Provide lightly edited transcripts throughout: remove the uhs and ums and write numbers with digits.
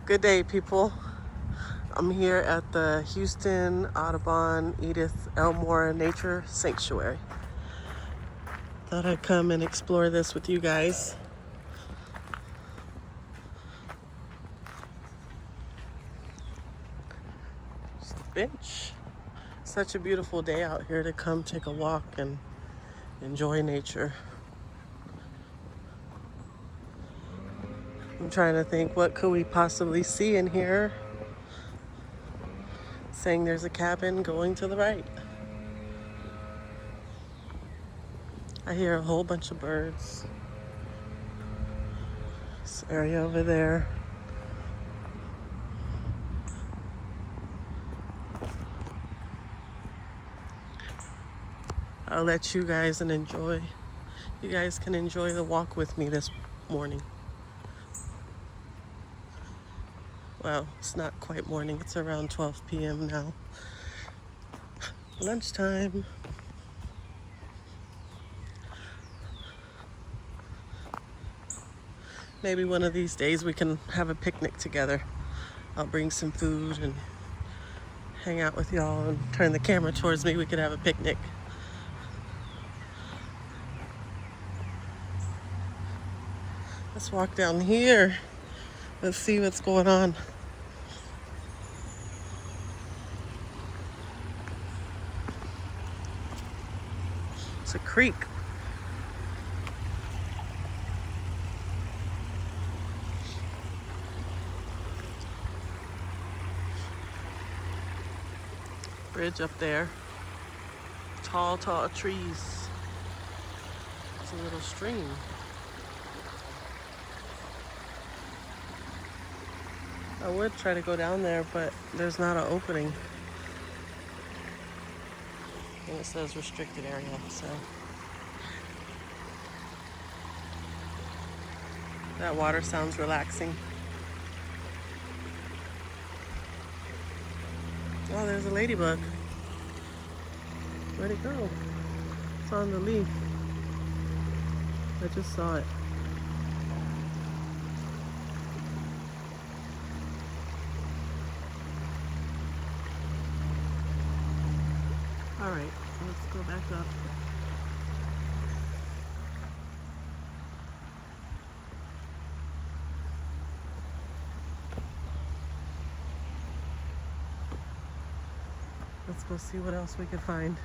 Good day, people. I'm here at the Houston Audubon Edith Elmore Nature Sanctuary. Thought I'd come and explore this with you guys. Just a bench. Such a beautiful day out here to come take a walk and enjoy nature. I'm trying to think, what could we possibly see in here? Saying there's a cabin going to the right. I hear a whole bunch of birds. This area over there. I'll let you guys enjoy. You guys can enjoy the walk with me this morning. Well, it's not quite morning. It's around 12 p.m. now. Lunchtime. Maybe one of these days we can have a picnic together. I'll bring some food and hang out with y'all and turn the camera towards me. We could have a picnic. Let's walk down here. Let's see what's going on. It's a creek. Bridge up there. Tall trees. It's a little stream. I would try to go down there, but there's not an opening. And it says restricted area, so. That water sounds relaxing. Oh, there's a ladybug. Where'd it go? It's on the leaf. I just saw it. All right, let's go back up. Let's go see what else we can find.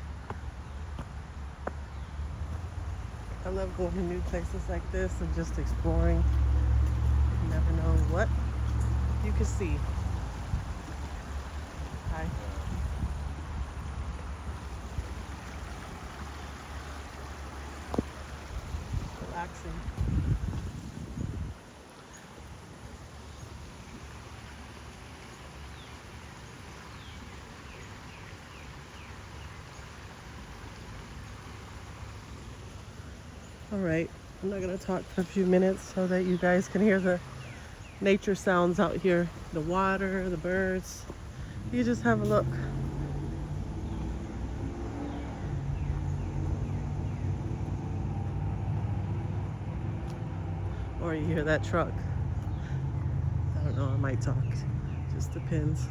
I love going to new places like this and just exploring. You never know what you can see. Hi. Relaxing. All right, I'm not gonna talk for a few minutes so that you guys can hear the nature sounds out here. The water, the birds. You just have a look. Or you hear that truck. I don't know, I might talk. Just depends.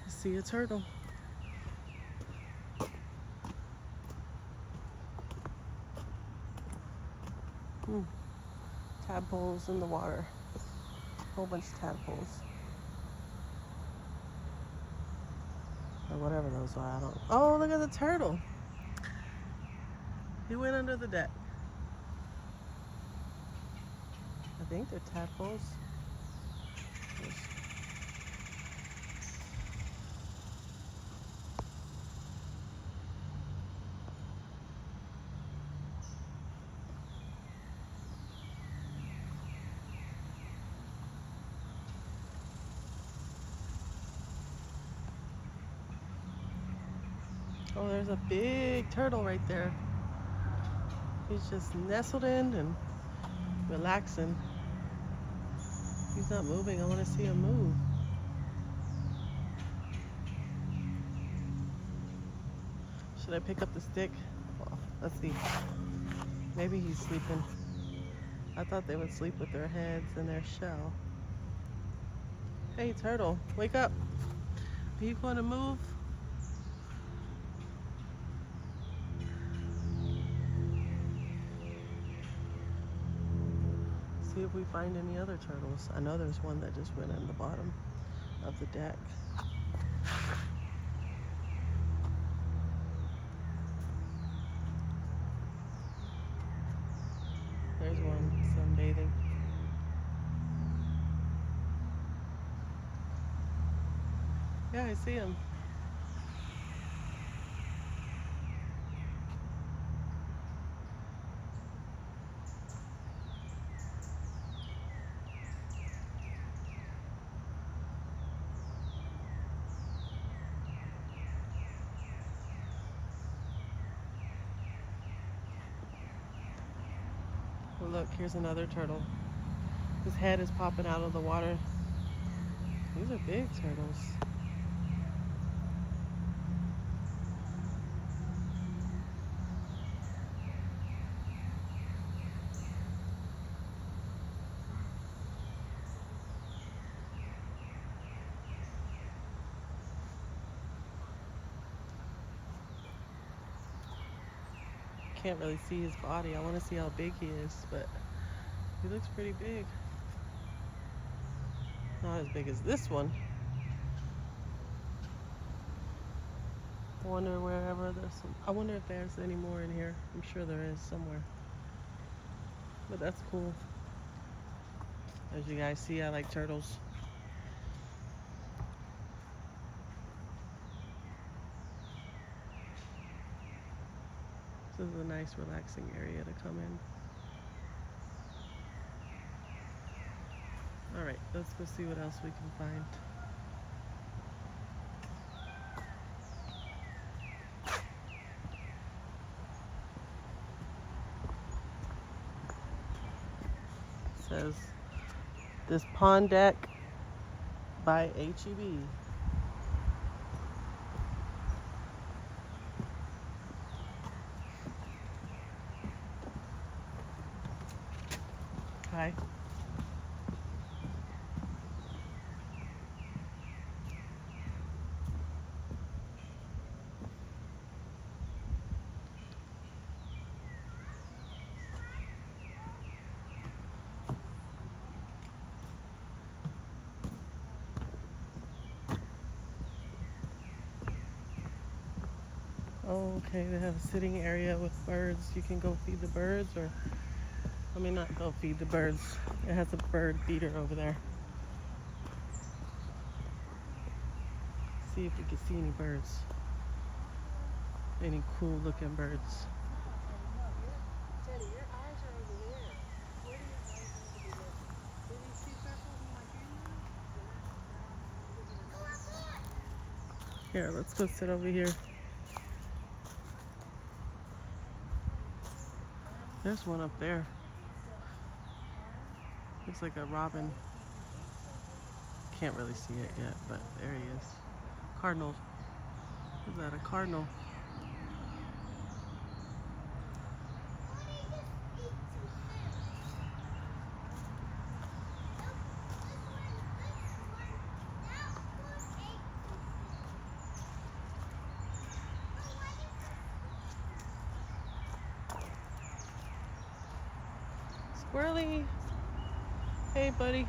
I see a turtle. Tadpoles in the water. Whole bunch of tadpoles. Or whatever those are, I don't know. Oh, look at the turtle. He went under the deck. I think they're tadpoles. Oh, there's a big turtle right there. He's just nestled in and relaxing. He's not moving. I want to see him move. Should I pick up the stick? Well, let's see. Maybe he's sleeping. I thought they would sleep with their heads in their shell. Hey, turtle, wake up. Are you going to move? See if we find any other turtles. I know there's one that just went in the bottom of the deck. There's one sunbathing. Yeah, I see him. Oh, look, here's another turtle. His head is popping out of the water. These are big turtles. Can't really see his body. I want to see how big he is, but he looks pretty big. Not as big as this one. I wonder wherever there's some. I wonder if there's any more in here. I'm sure there is somewhere. But that's cool. As you guys see, I like turtles. This is a nice relaxing area to come in. Alright, let's go see what else we can find. It says, this pond deck by H-E-B. Hi. Oh, okay, they have a sitting area with birds. You can go feed the birds, or let me not go feed the birds. It has a bird feeder over there. See if we can see any birds. Any cool looking birds. Teddy, your eyes are over there. Where do your eyes need to be looking? Do you see circles in my camera? Here, let's go sit over here. There's one up there. Looks like a robin. Can't really see it yet, but there he is. Cardinal. Is that a cardinal? Squirrely. Hey, buddy.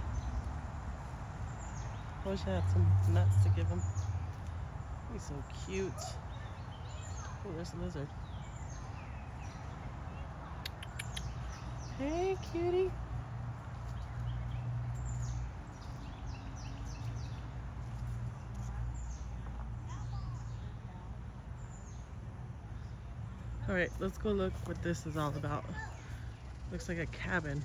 I wish I had some nuts to give him. He's so cute. Oh, there's a lizard. Hey, cutie. All right, let's go look what this is all about. Looks like a cabin.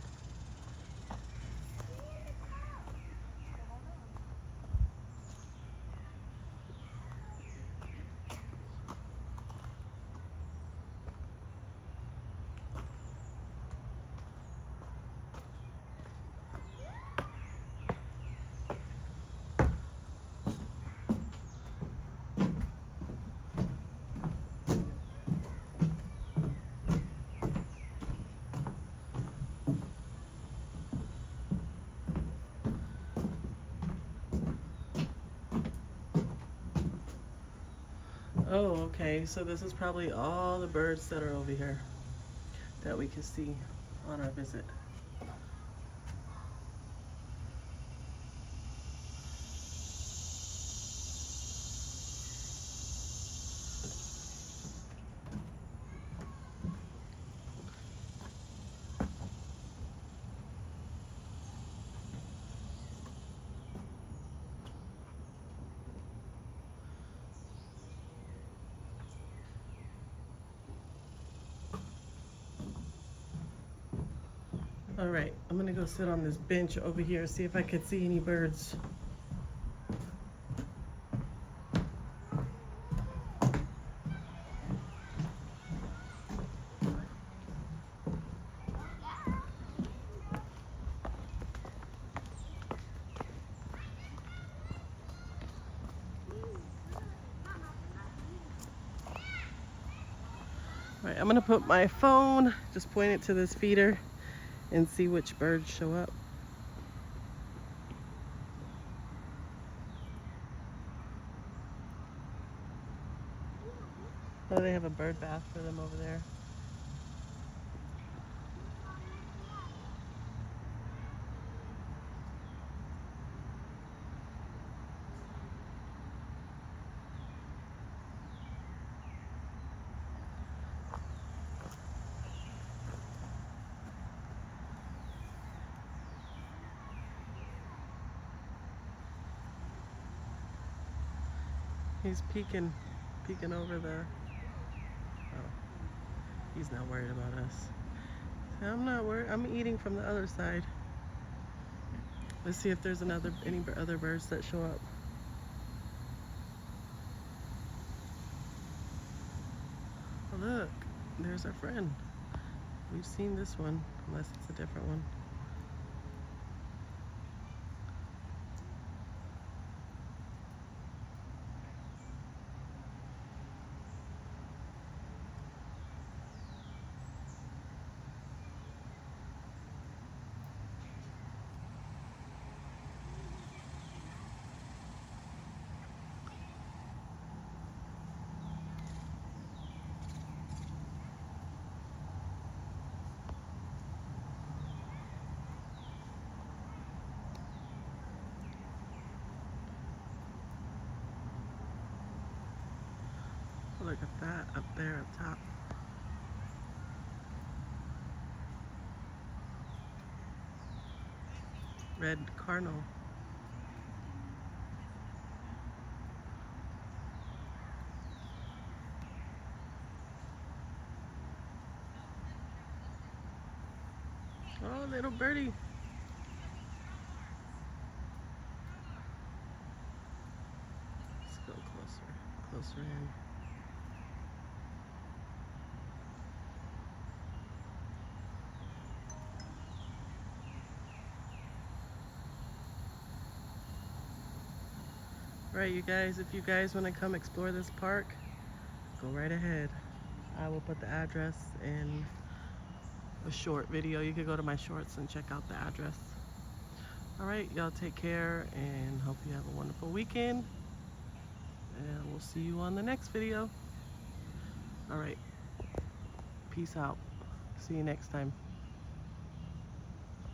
Oh, okay. So this is probably all the birds that are over here that we can see on our visit. All right, I'm gonna go sit on this bench over here, see if I could see any birds. All right, I'm gonna put my phone, just point it to this feeder and see which birds show up. Oh, they have a bird bath for them over there. He's peeking over the, oh, he's not worried about us. I'm not worried, I'm eating from the other side. Let's see if there's any other birds that show up. Oh, look, there's our friend. We've seen this one, unless it's a different one. Look at that up there up top. Red cardinal. Oh, little birdie. Let's go closer in. Right, you guys, if you guys want to come explore this park, go right ahead. I will put the address in a short video. You could go to my shorts and check out the address. All right, y'all take care and hope you have a wonderful weekend. And we'll see you on the next video. All right, peace out. See you next time.